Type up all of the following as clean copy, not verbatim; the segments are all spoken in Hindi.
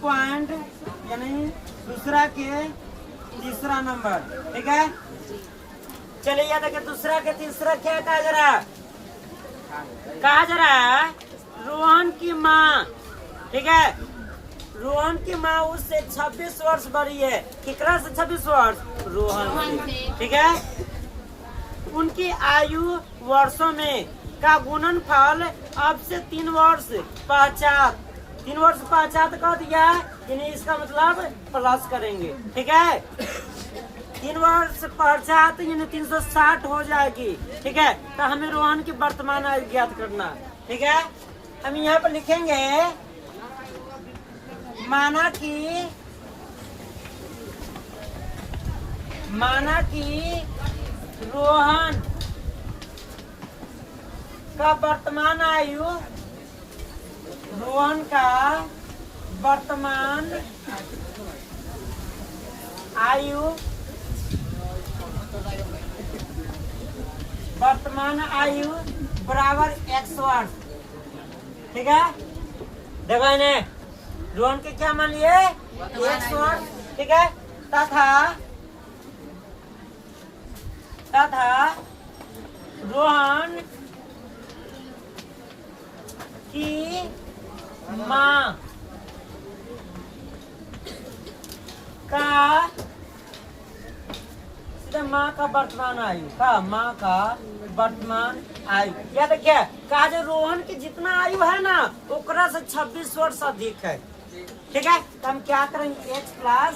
पॉइंट यानी दूसरा के तीसरा नंबर। ठीक है, चलिए याद है कि दूसरा के तीसरा क्या कहा जा रहा है? कहा जा रहा है रोहन की माँ। ठीक है, रोहन की माँ उससे 26 वर्ष बड़ी है। किकरा से 26 वर्ष? रोहन से। ठीक है, उनकी आयु वर्षों में का गुणनफल अब से 3 वर्ष पश्चात 3 वर्ष पश्चात कर दिया, यानी इसका मतलब प्लस करेंगे। ठीक है, 3 वर्ष पश्चात यानी 360 हो जाएगी। ठीक है, तो हमें रोहन की वर्तमान आयु ज्ञात करना। ठीक है, हम यहाँ पर लिखेंगे माना कि रोहन का वर्तमान आयु बराबर x वर्ष। ठीक है, देखो इन्हें रोहन के क्या मान लिए? x वर्ष। ठीक है, तथा रोहन की माँ का वर्तमान आयु याद क्या कहा जो रोहन की जितना आयु है ना ओकरा से 26 वर्ष अधिक है। ठीक है, तो हम क्या करेंगे? x प्लस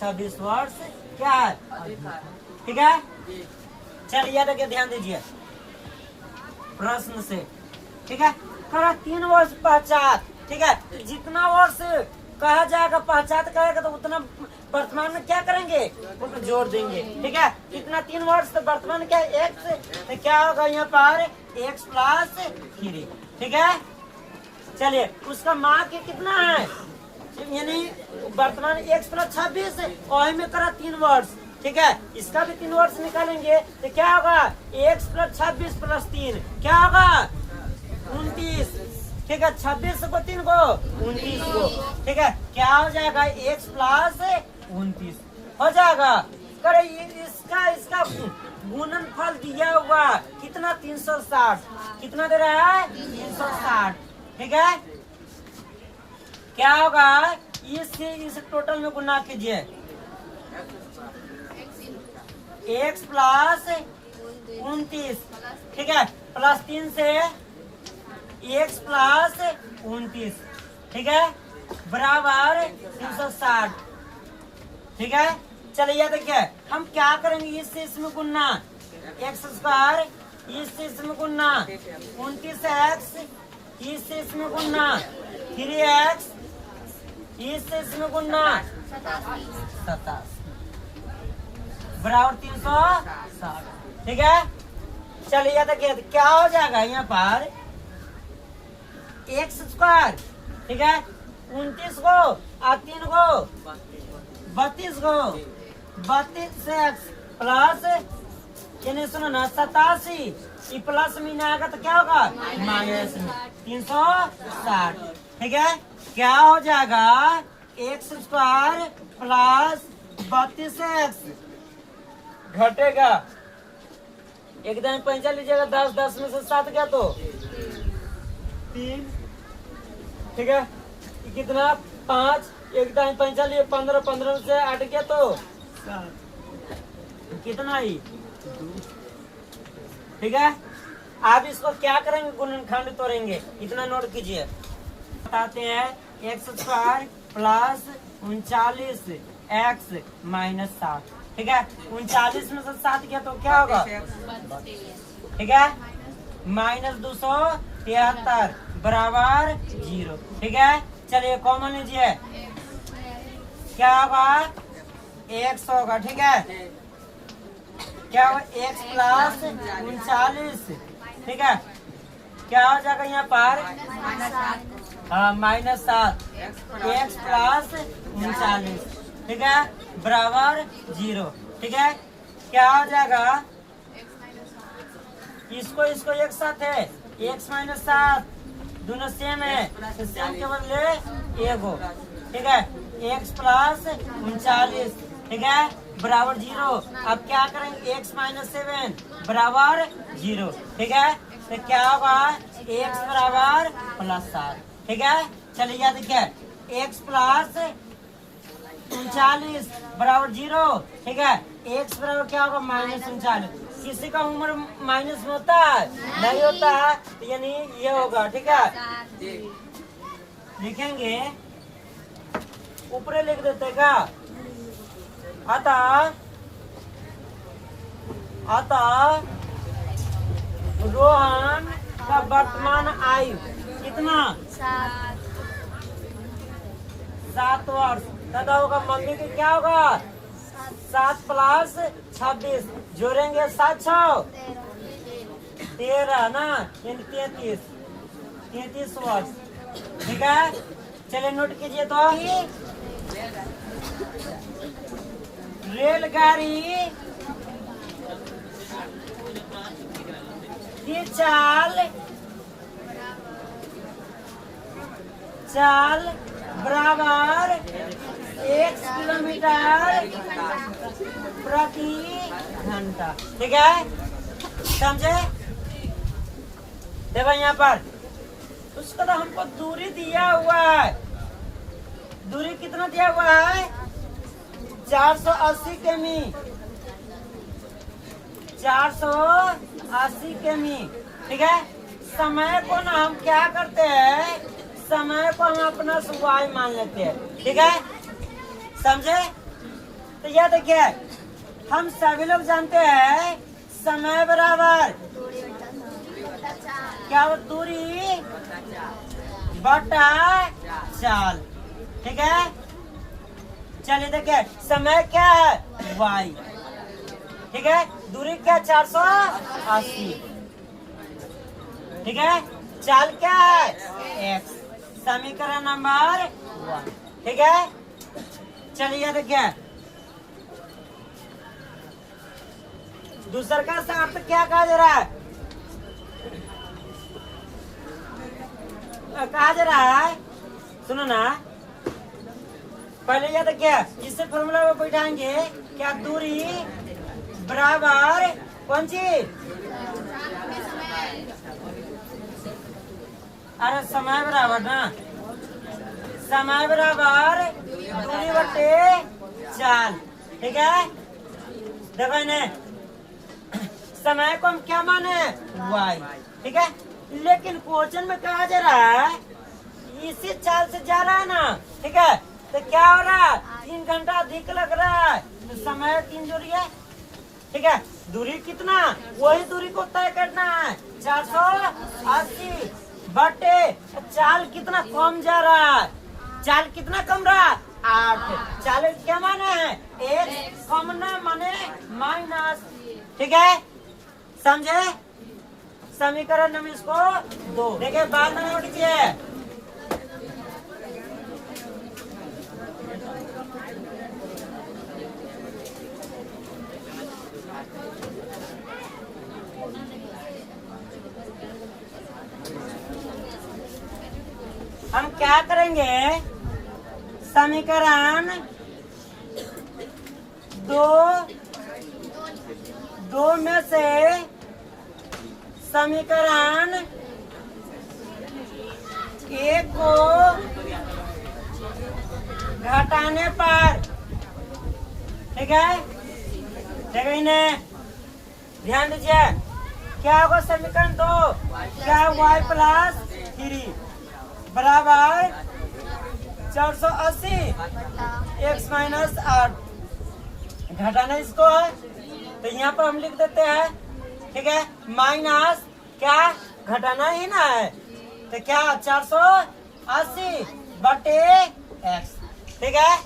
26 वर्ष क्या है? ठीक है, चलिए याद रखिए, ध्यान दीजिए प्रश्न से। ठीक है, कहा 3 वर्ष पश्चात। ठीक है, जितना वर्ष कहा जाएगा पश्चात कहेगा तो उतना वर्तमान में क्या करेंगे? उसको जोड़ देंगे। ठीक है, कितना 3 वर्ष तो वर्तमान क्या है? x, तो क्या होगा यहाँ पर? x plus 3। ठीक है, चलिए उसका मान के कितना है? यानी वर्तमान x प्लस 26 और में करा 3 वर्ष। ठीक है, इसका भी 3 वर्ष निकालेंगे तो क्या होगा? x प्लस 26 प्लस 3 क्या होगा? 29। ठीक है, 26 को 3 को 29 को। ठीक है, क्या हो जाएगा? x प्लस 29 हो जाएगा। करे इसका गुणनफल दिया हुआ कितना? 360। कितना दे रहा है? 360। ठीक है, क्या होगा? इस टोटल में गुना कीजिए। x plus 29। ठीक है, प्लस 3 से x प्लस 29। ठीक है, बराबर 360। ठीक है, चलिए देखिए हम क्या करेंगे? इससे इसमें गुना x स्क्वायर, इससे इसमें गुना 29x, इससे इसमें गुना 3x, इससे इसमें गुना 27 बराबर 360। ठीक है, चलिए देखिए क्या हो जाएगा यहाँ पर? x square. ठीक है, 29 को और 3 को 32 को 32x प्लस यानी सुनो ना 87 प्लस में आएगा तो क्या होगा? माइनस में 360। ठीक है, क्या हो जाएगा? x स्क्वायर प्लस 32x घटेगा, एकदम 45 लीजिएगा, 10 में से 7 गया तो 3। ठीक है, कितना? 5, एकदम 45, 15 से 8 गया तो 7, कितना ही 2। ठीक है, आप इसको क्या करेंगे? गुणनखंड तोड़ेंगे। इतना नोट कीजिए। बताते हैं x square plus 39x minus 7। ठीक है, 39 में से 7 किया तो क्या होगा? ठीक है, माइनस 273 बराबर 0। ठीक है, चलिए कॉमन लीजिए, क्या होगा? x होगा। ठीक है, क्या होगा? x plus 39। ठीक है, क्या हो जाएगा यहाँ पर? हाँ, -7 x प्लस 39। ठीक है, बराबर 0। ठीक है, क्या हो जाएगा? इसको एक साथ है x -7 दोनों सेम है तो सेम के बदले एक हो, ठीक है। x प्लस 39, ठीक है, बराबर 0। अब क्या करेंगे, x माइनस 7 बराबर 0, ठीक है। तो क्या होगा, x बराबर +7, ठीक है। चलिए याद देखिए, x प्लस 39 बराबर 0, ठीक है। x बराबर क्या होगा, -39। किसी का उम्र माइनस में होता है, नहीं होता है, तो यानी ये होगा, ठीक है। लिखेंगे, ऊपर लिख देते का, अतः रोहन का वर्तमान आयु कितना, 7 वर्ष। तथा होगा मम्मी की क्या होगा, 7 प्लस 26 जोड़ेंगे 7 6 13 ना, यानी 33 वर्ष, ठीक है। चलिए नोट कीजिए तो, रेलगाड़ी की चाल बराबर 1 किलोमीटर प्रति घंटा, ठीक है, समझे। देखो यहाँ पर उसका तो हमको दूरी दिया हुआ है, दूरी कितना दिया हुआ है, 480 किमी, 480 किमी, ठीक है। समय को ना हम क्या करते हैं, समय को हम अपना y मान लेते हैं, ठीक है, समझे। तो यह देखिए, हम सभी लोग जानते हैं समय बराबर क्या, दूरी बटा चाल, ठीक है। चलिए देखिए, समय क्या है, y, ठीक है, दूरी क्या 480, ठीक है, चाल क्या है x, समीकरण नंबर 1, ठीक है। चलिए देखिए, दूसरा का अर्थ क्या कहा जा रहा है, कहा जा रहा है, सुनो ना, पहले यह देखिए, इससे फॉर्मूला में बैठाएंगे, क्या दूरी बराबर कौन सी, अरे समय बराबर ना, समय बराबर दूरी बटे चाल, ठीक है। देखो इन्हें, समय को हम क्या माने, y, ठीक है। लेकिन क्वेश्चन में कहा जा रहा है इसी चाल से जा रहा है ना, ठीक है। तो क्या हो रहा है, 3 घंटा अधिक लग रहा है, तो समय 3 जोड़ी है, ठीक है। दूरी कितना, वही दूरी को तय करना है, 480 बटे चाल कितना कम जा रहा है, चाल कितना कम रहा, 8। चाल क्या माने है, 1 कम ना माने माइनस, ठीक है, समझे। समीकरण नंबर इसको 2, देखिए बाद में नोट कीजिए, हम क्या करेंगे, समीकरण 2 में से समीकरण 1 को घटाने पर, ठीक है, देखिए इन्हें ध्यान दीजिए, क्या होगा समीकरण 2, क्या y प्लस 3 बराबर 480 x माइनस 8, घटाना इसको है, तो यहाँ पर हम लिख देते हैं, ठीक है, माइनस क्या, घटाना ही ना है, तो क्या 480 बटे x, ठीक है,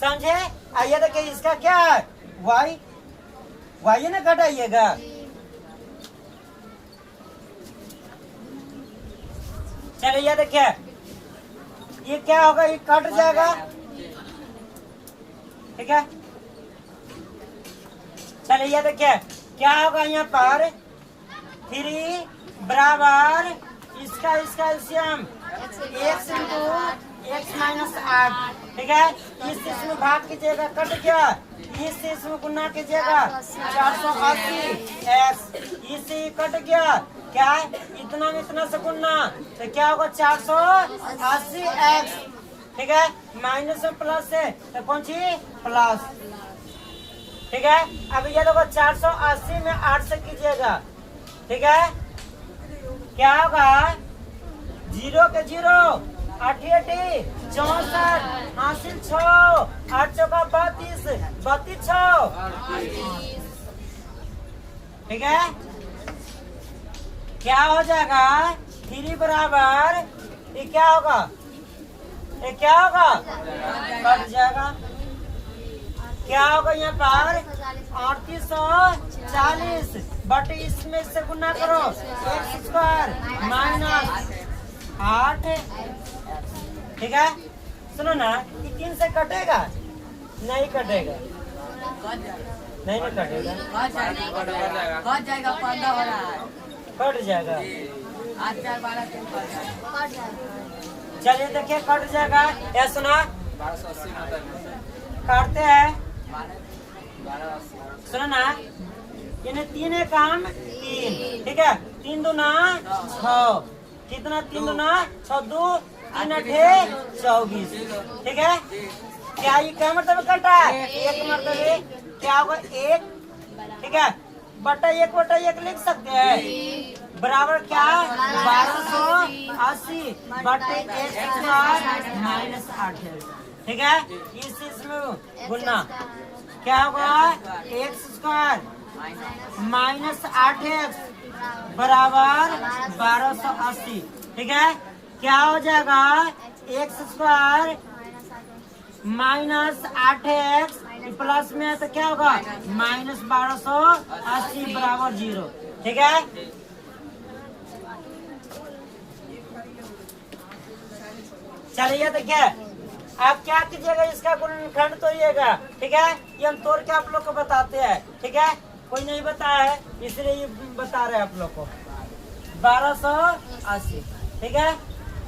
समझे। आइए देखिए, इसका क्या है, y ना घटाइएगा, चलिए ये देखिए, ये क्या होगा, ये कट जाएगा, ठीक है। चलिए ये देखिए, क्या होगा यहाँ पर, 3 बराबर इसका इसका LCM x into x minus 8, ठीक है। इस इसमें भाग कीजिएगा, कट गया। इस इसमें गुना कीजिएगा 480 x, इसी कट गया, क्या इतना में इतना से गुना, तो क्या होगा 480 x, ठीक है। माइनस में प्लस है तो कौन सी प्लस, ठीक है। अब ये देखो 480 में 8 से कीजिएगा, ठीक है। क्या होगा 0 के 0, 8 64, हासिल 6, 8 चौका 32, 32 6, ठीक है। क्या हो जाएगा 3 बराबर, ये क्या होगा, ये क्या होगा कट जाएगा। क्या होगा यहाँ पर 3840, बट इसमें से गुना करो x स्क्वायर माइनस 8, ठीक है। सुनो ना, ये 3 से कटेगा, नहीं कटेगा, नहीं कटेगा, कट जाएगा 15 हो रहा है, कट जाएगा। 8 4 12 3 कट जाएगा। चलिए देखिए कट जाएगा, ये सुना काटते हैं, सुनो ना, यानी 3 काम 3, ठीक है। 3 दूना 6, कितना 3 दूना 6, 2 3 8 24, ठीक है। क्या ये क्या मतलब कटा है, एक मतलब क्या होगा 1, ठीक है, बटा 1 लिख सकते हैं, बराबर क्या 1280 बटे x स्क्वायर माइनस 8, ठीक है। इस इसमें गुना क्या होगा x स्क्वायर माइनस 8x बराबर 1280, ठीक है। क्या हो जाएगा x square minus 8x plus में तो क्या होगा माइनस 1280 बराबर 0, ठीक है। चलिए देखिए, आप क्या कीजिएगा, इसका गुणनखंड तोड़िएगा, ठीक है। ये हम तोड़ के आप लोग को बताते हैं, ठीक है। कोई नहीं बताया है इसलिए ये बता रहे हैं आप लोग को, 1280, ठीक है।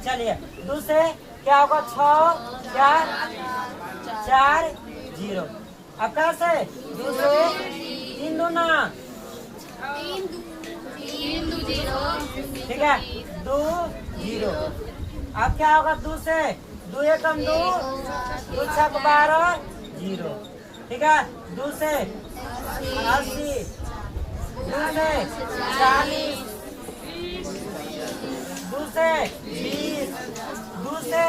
चलिए दूसरे क्या होगा 6 4 0, अब कैसे दूसरे 3 दूना, ठीक है 2 0, अब क्या होगा 2 से 2 एकम 2, 2 छक 12 0, ठीक है। 2 से 80, 2 से 40, 2 से 20, 2 से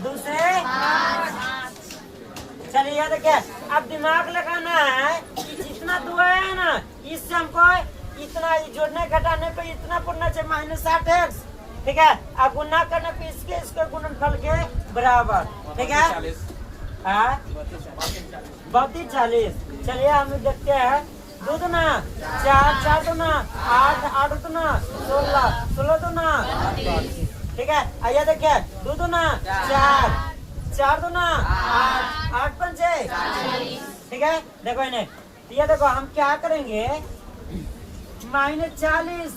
2 से, चलिए याद देखिए, अब दिमाग लगाना है कि जितना दुआ है ना, इससे हमको इतना जोड़ने घटाने पे इतना पड़ना चाहिए माइनस 8x, ठीक है। अब गुना करने पे इसके गुणनफल के बराबर, ठीक है। 32 40, चलिए हम देखते हैं। 2 दूना 4, 4 दूना 8, 8 दूना 16, 16 दूना 32, ठीक है। आइए देखिए 2 दूना 4, 4 दूना 8, 8 पंचे, ठीक है। देखो इन्हें, ये देखो हम क्या करेंगे, माइनस 40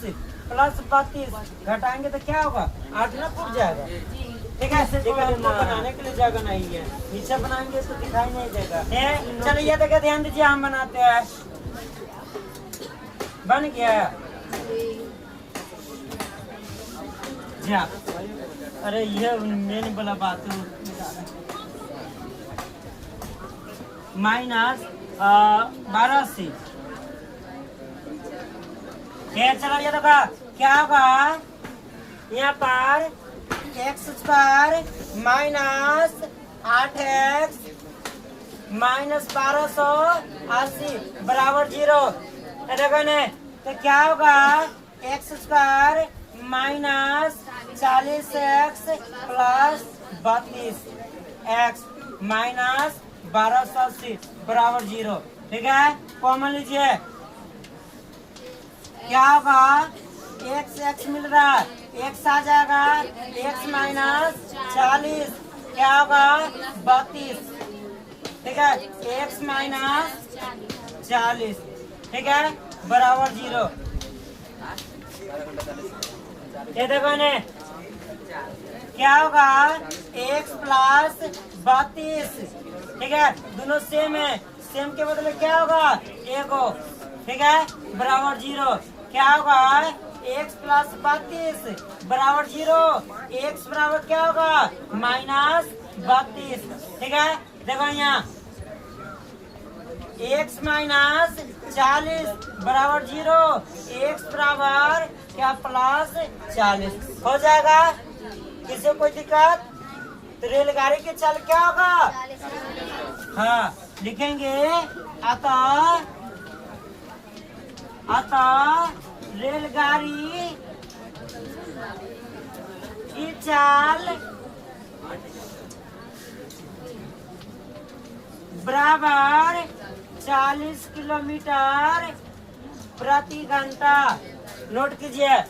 प्लस 32 घटाएंगे तो क्या होगा 8 ना फूट जाएगा, ठीक है। हमको बनाने के लिए जगह नहीं है, नीचे बनाएंगे तो दिखाई नहीं देगा। चलिए ये देखिए, ध्यान दीजिए, हम बनाते हैं, बन गया जा। अरे ये मेन वाला बात माइनस 1280, चलो ये देखो क्या होगा यहाँ पर x square minus 8x minus 1280 बराबर 0, देखो ने, तो क्या होगा x square minus 40x plus 32x minus 1280 बराबर 0, ठीक है। कॉमन लीजिए, क्या होगा x मिल रहा है, x आ जाएगा x माइनस 40, क्या होगा 32, ठीक है। x माइनस 40, ठीक है, बराबर 0। ये देखो ने क्या होगा, x प्लस 32, ठीक है, दोनों सेम है, सेम के बदले क्या होगा, एगो, ठीक है, बराबर 0। क्या होगा, x प्लस 32 बराबर 0, x बराबर क्या होगा, माइनस 32, ठीक है। देखो यहाँ x माइनस 40 बराबर 0, x बराबर क्या, प्लस 40 हो जाएगा। किसी को कोई दिक्कत, तो रेलगाड़ी की चाल क्या होगा, हाँ लिखेंगे, अतः रेलगाड़ी की चाल बराबर 40 किलोमीटर प्रति घंटा। नोट कीजिए।